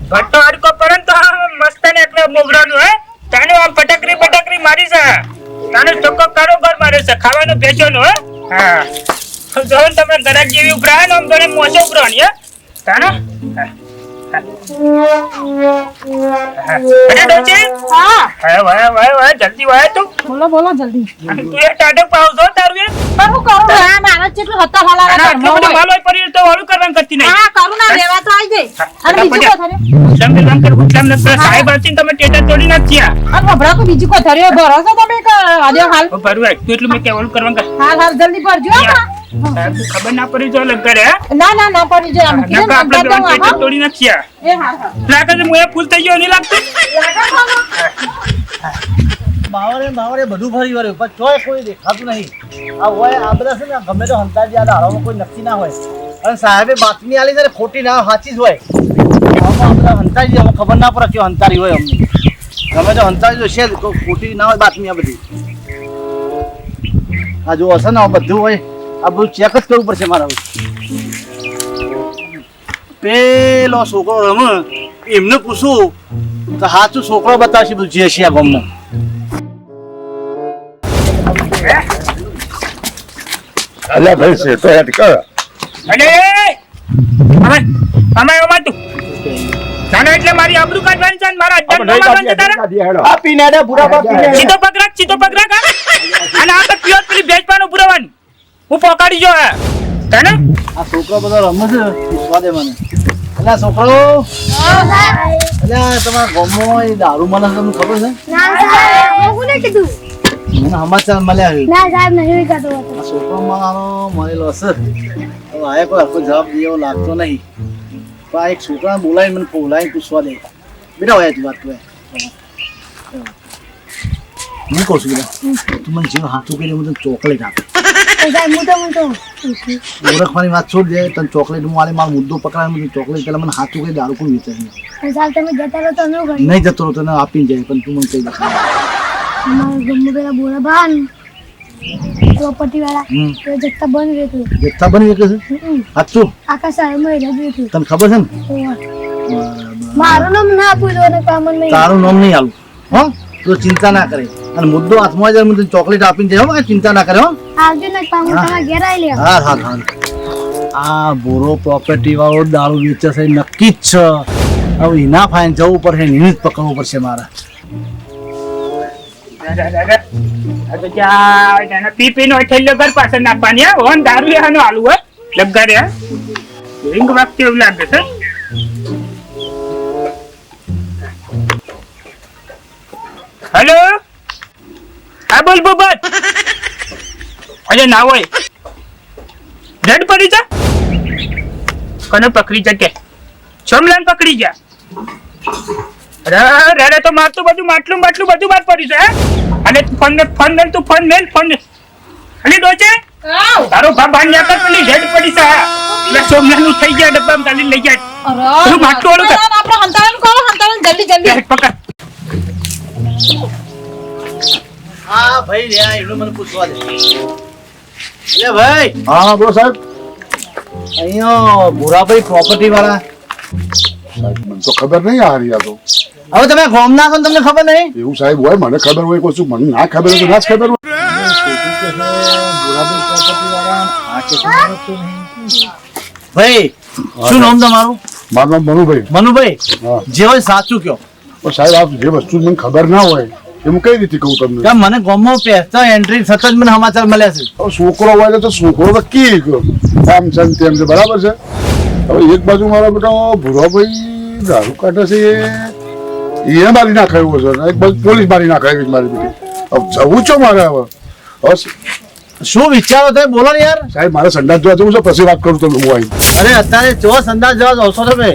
ઘટો અડકો પરંતુ મસ્ત ને એટલે મોગરાનું હે તાને આમ પટકરી મારી છે તાને ચોખ્ખો કારોબાર મારે છે ખાવાનું બેચોનું હે હા જો તમે દરક જેવી ઉભરાણ આમ દરે મોસો ઉભરાણ હે તાને અરે ડોચી હા વાય જલ્દી વાય તું બોલો જલ્દી અને તું એ ટાટક પાવ છો તારું એ પણ હું કરું આ મારા જેટલું હતા હાલા આટલું બધું માલ હોય પરી તો ઓલું કરવાનું કરતી નહીં હા કરું ના લેવા તો આવી જઈ અને બીજું કો ઉઠલામ ને સાહેબ આચીન તમે ટેટા તોડી નાખી અને ભભડા કો બીજું કો ધર્યો ભરોસો તમે આજે હાલ બરોબર તું એટલું મેં કે ઓલું કરવાનું કર હાલ જલ્દી પરજો સાહેબ ખબર ના પડી જો લગ કરે ના પડી જાય આમ નકા આપણે ટેટા તોડી નાખી એ હા લાગે છે મોય ફૂલ થઈ ગયો નહીં લાગતું બાવરે બધું ફરી વળ્યું પણ તોય કોઈ દેખાતું નહીં આ હોય આ બધા છે ને ગમે તો હંતાજી આ દાડામાં કોઈ નક્કી ના હોય અને સાહેબે બાતમી આલી છે ખોટી ના સાચી જ હોય આમાં બધા હંતાજી હવે ખબર ના પડે કે હંતારી હોય અમને ગમે તો હંતાજી છે જ ખોટી ના હોય બાતમી આ બધી આ જો હશે ને બધું હોય આ બધું ચેક જ કરવું પડશે મારે પેલો છોકરો રમે એમને પૂછું તો સાચું છોકરો બતાવશે બધું જે છે આ ગામમાં અલ્યા ભાઈ છે તો હેડ કર અને અમે તું નાનો એટલે મારી આબરૂ કાઢવાની છે મારા અડ્ડા નો મારવાનું છે તારા આપી ને દે પૂરા બાપ સીધો પગ રાખ અને આ તો પ્યોર પેલી ભેજવાનું પુરવાનું હું પકડી જો હે તને આ છોકરો બધો રમે છે પૂછવા દે મને એટલે છોકરો એટલે તમારા ગામમાં એ દારૂ મળે છે તમને ખબર છે ના સાહેબ કોને કીધું મને સમાચાર મળ્યા છે ના સાહેબ નહીં કહેતો હતો આ છોકરો મારો મળેલો હશે હવે આ કોઈ હરખો જવાબ દે એવો લાગતો નહીં તો આ એક છોકરાને બોલાવી મને બોલાવીને પૂછવા દે બેટા હોય તું વાત તું હું કહું છું બેટા તું મને જેવું હાથું કરી મને ચોકલેટ આપે સાહેબ હું તો ઓળખવાની વાત છોડ દે તને ચોકલેટ હું આલે મારો મુદ્દો પકડાય મને ચોકલેટ પેલા મને હાથું કરી દારૂ કોઈ વિચારી સાહેબ તમે જતા રહો તો ન ગઈ નહીં જતો રહો તને આપીને જાય પણ તું મને કહી દે અમારા ગમો પેલા બોલા ભાન પ્રોપર્ટી વાળા તો જથ્થા બંધ રહેતું જથ્થા બની શકે છે હાચું આખા સાહેબમાં રજ રહેતું તને ખબર છે ને મારું નામ ના પૂછો અને કામન નહીં તારું નામ નહીં આલું હો તું ચિંતા ના કરે અને મુદ્દો હાથમાં જાય મને ચોકલેટ આપીને જાય હો ચિંતા ના કરે હો આવજો ને કામન તમારા ઘેર આવી લે હા આ બોરો પ્રોપર્ટી વાળો દારૂ વેચે છે નક્કી જ છે હવે એના ફાઈન જવું પડશે એને જ પકડવું પડશે મારે પી નો થેલો ઘર પાસે નાખવાની ઓન દારૂ એનો આલુ હોય લગાડે રિંગ વાગતી એવું લાગે છે હેલો હા બોલ બોબત અરે ના હોય રેડ પડી જા કને પકડી જા કે છમલાન પકડી જા અરે રે તો મારતું બધું માટલું બધું બાદ પડ્યું છે અને ફોન તું ફોન મેલ અલી ડોચે તારો બાપ ભાંગ્યા કર પેલી રેડ પડી છે એટલે સોમલાનું થઈ ગયા ડબ્બામાં કાલી લઈ જાય અરે માટલું ઓલું કર આપણે હંતાળન જલ્દી પકડ હા ભાઈ રે એનું મને પૂછવા દે એટલે ભાઈ હા બોલો સાહેબ અહીંયા ભૂરાભાઈ પ્રોપર્ટી વાળા સાહેબ મને તો ખબર નહીં આ રહ્યા તો હવે તમે ફોર્મ નાખો ને તમને ખબર નહીં એવું સાહેબ હોય મને ખબર હોય કોઈ મને ના ખબર હોય તો ના જ ખબર હોય ભાઈ શું નામ તમારું મારું નામ મનુભાઈ મનુભાઈ હા જે હોય સાચું કયો પણ સાહેબ આપ જે વસ્તુ મને ખબર ના હોય એ હું કઈ રીતે કહું તમને કે મને ગામમાં પહેરતા એન્ટ્રી સતત મને સમાચાર મળ્યા છે હવે છોકરો હોય તો છોકરો તો કી આમ છે ને તેમ છે બરાબર છે હવે એક બાજુ મારા બેટા ભૂરાભાઈ દારૂ કાઢે છે એ મારી નાખાયું છે એક બાજુ પોલીસ મારી નાખાય મારી બેટી હવે જવું છો મારે હવે શું વિચારો તમે બોલો ને યાર સાહેબ મારે સંડાસ જોવા જવું છે પછી વાત કરું તમને હું આવી અરે અત્યારે જો સંદાસ જવા આવશો તમે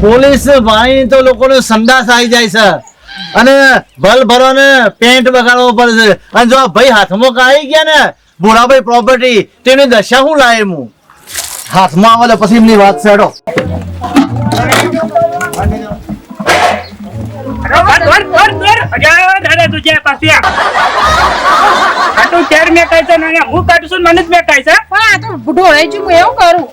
પોલીસ ભાઈ તો લોકોને સંદાસ આવી જાય છે અને ભલ ભરો ને પેન્ટ બગાડવો પડે છે અને જો આ ભાઈ હાથમાં આવી ગયા ને ભૂરાભાઈ પ્રોપર્ટી તેની દશા હું લાય હું હાથમાં આવે પછી એમની વાત છેડો તુજે પાછી આ તો કેર મે કાઈ છે ને હું કાઢું છું મને જ મે કાઈ છે પણ આ તો ઢોળાઈ છું હું એવું કરું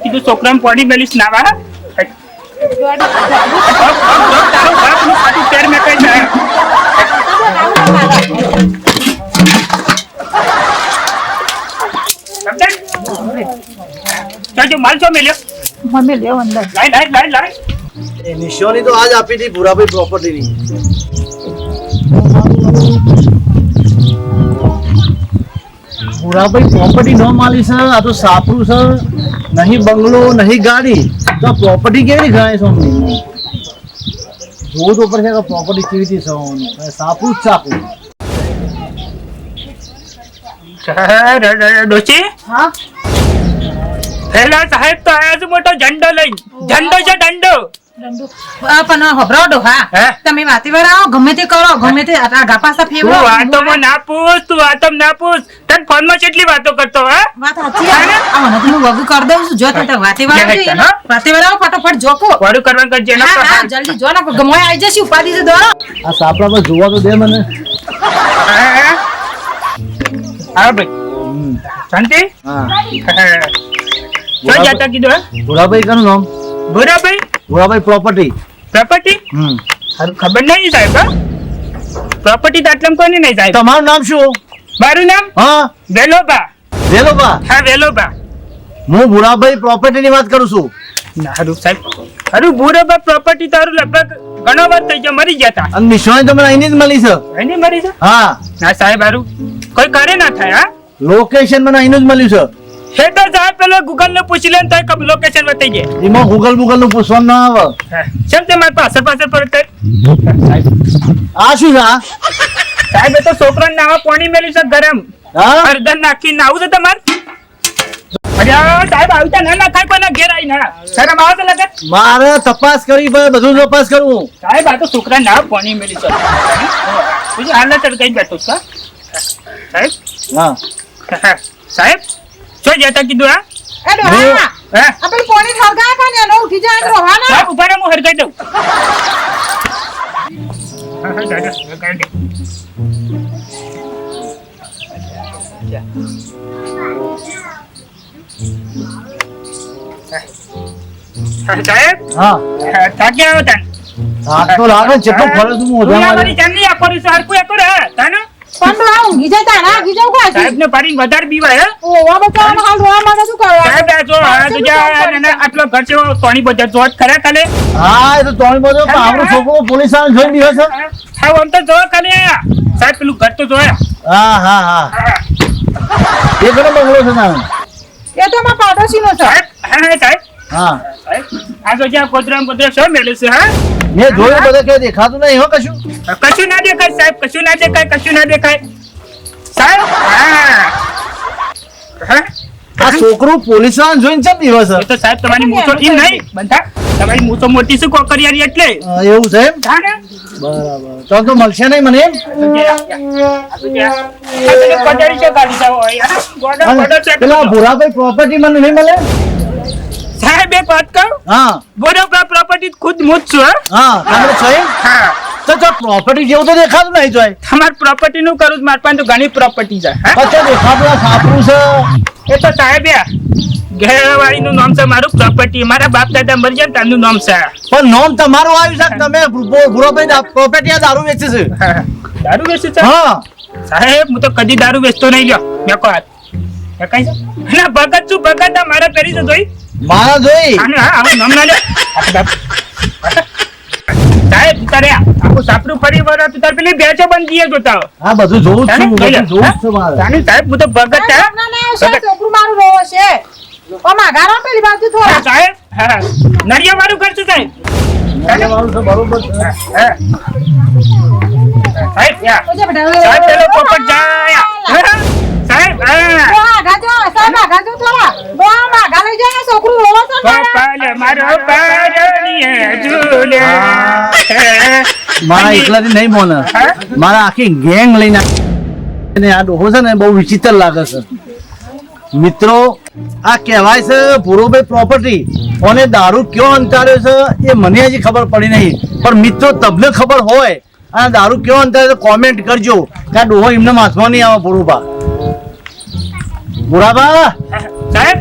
કીધું છોકરાને પાણી મેલીશ નાવા માલ છો મેલ્યો મમ્મી લેવ અંદર લાઈ એ નિશાની તો આજ આપી હતી ભૂરાભાઈ પ્રોપર્ટીની. ભૂરાભાઈ પ્રોપર્ટી ન માલી છે, આ તો સાપરું છે, નહીં બંગલો નહીં ગાડી, તો પ્રોપર્ટી કેવી ગણાય છે અમને? જોવું તો પડશે કે પ્રોપર્ટી કેવી રીતે છે. સાપરું જ સાપરું. ડોશી હા પેલા સાહેબ તો આયા છે મોટો ઝંડો લઈને. ઝંડો છે ઝંડો. પણ હભરાવડો હે? હા તમે વાતી વાળા ગમે તે કરો ગમે તે આગા પાછા તું ફેવરો વાતોમાં ના પૂછ, તું વાતોમાં ના પૂછ. તને ફોનમાં કેટલી વાતો કરતો હે? વાત સાચી આ મને તો હું વગુ કરી દઉં છું જો તે વાતી વાળા છે હા? વાતી વાળા ફટાફટ જોકો વારું કરવાનું કરજે એનો હા તો હા હાલ. જલ્દી જો ને ગમોય આવી જશે ઉપાધિ છે દોડો આ સાપડા પર જોવા તો દે મને. હા ભાઈ શાંતિ હા. શું જાતા કીધું હે? ભૂરાભાઈ કનું નામ? ભૂરાભાઈ ભૂરાભાઈ પ્રોપર્ટી. પ્રોપર્ટી હારું ખબર નહીં સાહેબ હા પ્રોપર્ટી તો આટલામાં કોની નહીં સાહેબ. તમારું નામ શું? મારું નામ હા વેલોબા. વેલોબા. હા વેલોબા. હું ભૂરાભાઈ પ્રોપર્ટી ની વાત કરું છું. હારું સાહેબ હારું ભૂરાબા પ્રોપર્ટી તારું લગભગ ઘણો વાર થઈ ગયો મરી ગયા તા. અને નિશાની તો મને અહીંની જ મળી છે. એની મરી છે હા ના સાહેબ હારું કોઈ કરે ના થાય હા લોકેશન મને અહીંનું જ મળ્યું છે. હે તો સાહેબ પેલો ગૂગલ ને પૂછી લે ને તો લોકેશન બતાઈ જાય. એમાં ગૂગલ નું પૂછવાનું ના આવે. કેમ તે મારી પાસે પાછળ પર આ શું છે આ? સાહેબ એ તો છોકરાને નાવા પાણી મેલ્યું છે ગરમ હા હળદર નાખીને આવું છે તમારે. અરે સાહેબ આવી તા ના ખાય કોઈના ઘેર આવીને હા શરમ આવે છે લગન. મારે તપાસ કરવી પડે, બધું તપાસ કરવું. સાહેબ આ તો છોકરા નાવા પાણી મેલ્યું છે બીજું હાલ ચડકાઈ બેઠો છે સાહેબ. હા સાહેબ શું જતા કીધું હા એ ડોહા હા આપણે પોણી ઠરગા કાને એનો ઉઠી જાય તો રોવાના સાહેબ ઉભા રહો હું હરગાઈ દઉં. હા દાદા હરગાઈ દઉં. સાહેબ હા થાક્યા આવો તાન. હાથ તો લાગે ને, જેટલો ફરે છું હું ઓઢા મારી. મારી ચાંદી આપો છું હરકું એકું રે તાને પણ ડોહા ઊંઘી જતા ના ઊંઘી જાવ કાજી સાહેબ ને પાડીને વધારે બીવાય હે. ઓવા બચાવવાનો હાલ રોવા માટે શું કરવા સાહેબ આ જો આ તો જા આટલો ઘર છે સોની બજાર જો ખરા કાલે હા એ તો તોણી બધો પણ આપણો છોકરો પોલીસ વાળા જોઈ દીધો છે. હા આમ તો જો કાલે સાહેબ પેલું ઘર તો જોયા. હા હા હા એ ઘણો બંગલો છે નાનો. એ તો માં પાડોશીનો છે સાહેબ હા સાહેબ હા આ તો જ્યાં કોદરામ કોદરા શું મેળે છે હા મેં જોયું બધે કે દેખાતું નહીં હો કશું. કશું ના દેખાય સાહેબ કશું ના દેખાય કશું ના દેખાય સાહેબ હા આ છોકરો પોલીસ વાળા જોઈને ચમ દિવસ એ તો સાહેબ તમારી મૂછો ઈ નહીં બંધા તમારી મૂછો મોટી છે કોકરિયારી એટલે એવું છે એમ? હા ને બરાબર તો તો મળશે નહીં મને એમ? અને પેલા ભૂરાભાઈ પ્રોપર્ટી મને નહીં મળે? સાહેબ એક વાત કહું હા બરોબર પ્રોપર્ટી ખુદ હું જ છું હો. હા તમે છો એમ? હા તો પ્રોપર્ટી જેવું તો દેખાતું નહીં જોય. તમારે પ્રોપર્ટી નું કરું મારા પાસે તો ઘણી પ્રોપર્ટી છે હા? પછી દેખાતું આ સાપરું છે. એ તો સાહેબ ઘેરવાળી નું નામ છે મારું પ્રોપર્ટી મારા બાપ દાદા મરી જાય તેમનું નામ છે પણ નોમ તમારું આવ્યું છે કે તમે ભૂરાભાઈ પ્રોપર્ટી આ દારૂ વેચે છે? હા. દારૂ વેચું છે હા સાહેબ હું તો કદી દારૂ વેચતો નહીં લ્યો મેં કહો હાથ કઈ છે ના ભગત છું ભગત આ મારા પેરી છે જોઈ મારા જોઈ આને હા આવું નામ ના લે સાહેબ તારે આખું સાપરું ફરી વળો તો તાર પેલી બેચો બંધ દીએ જોતા હો. આ બધું જોવું જ છું, તાને બધું જોવું જ છે મારે. તાને સાહેબ હું તો ભગત છે ના ના છે છોકરું મારું રોવો છે ઓ માગારો પેલી બાજુ હા, થોડા સાહેબ હા નડિયા વાળું ઘર છે સાહેબ મારું તો બરોબર છે. હા. સાહેબ યા ઓજે બેટા સાહેબ પેલો પોપટ જાય સાહેબ હા ડોહા ગાજો સાહેબ ગાજો થોડા ડોહા માગા લઈ જાય છોકરું રોવો છે ને ગોપાલ મારો પારણીએ ઝૂલે મારા એકલાથી નહીં મોને હા? મારા આખી ગેંગ લઈને અને આ ડોહો છે ને બહુ વિચિત્ર લાગે છે મિત્રો. આ કહેવાય છે ભૂરોભાઈ પ્રોપર્ટી અને દારૂ કયો અંતાર્યો છે એ મને હજી ખબર પડી નહીં, પણ મિત્રો તમને ખબર હોય આ દારૂ કયો અંતાર્યો તો કોમેન્ટ કરજો કે આ ડોહો એમને હાથમાં નહીં આવે ભૂરોભા. બુરાબા સાહેબ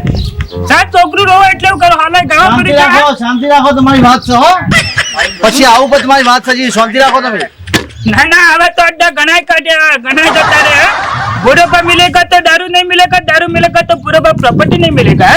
સાહેબ છોકરું રોવે એટલે એવું કરો હાલે ગાવા શાંતિ કરી રાખો શાંતિ રાખો તમારી વાત છે હો પછી આવું પણ તમારી વાત છે શાંતિ રાખો તમે ના ના હવે તો અड्डा ઘણા કાઢ્યા ઘણા જતા રે बुरे पर मिलेगा तो दारू नहीं मिलेगा दारू मिलेगा तो बुरे पर प्रॉपर्टी नहीं मिलेगा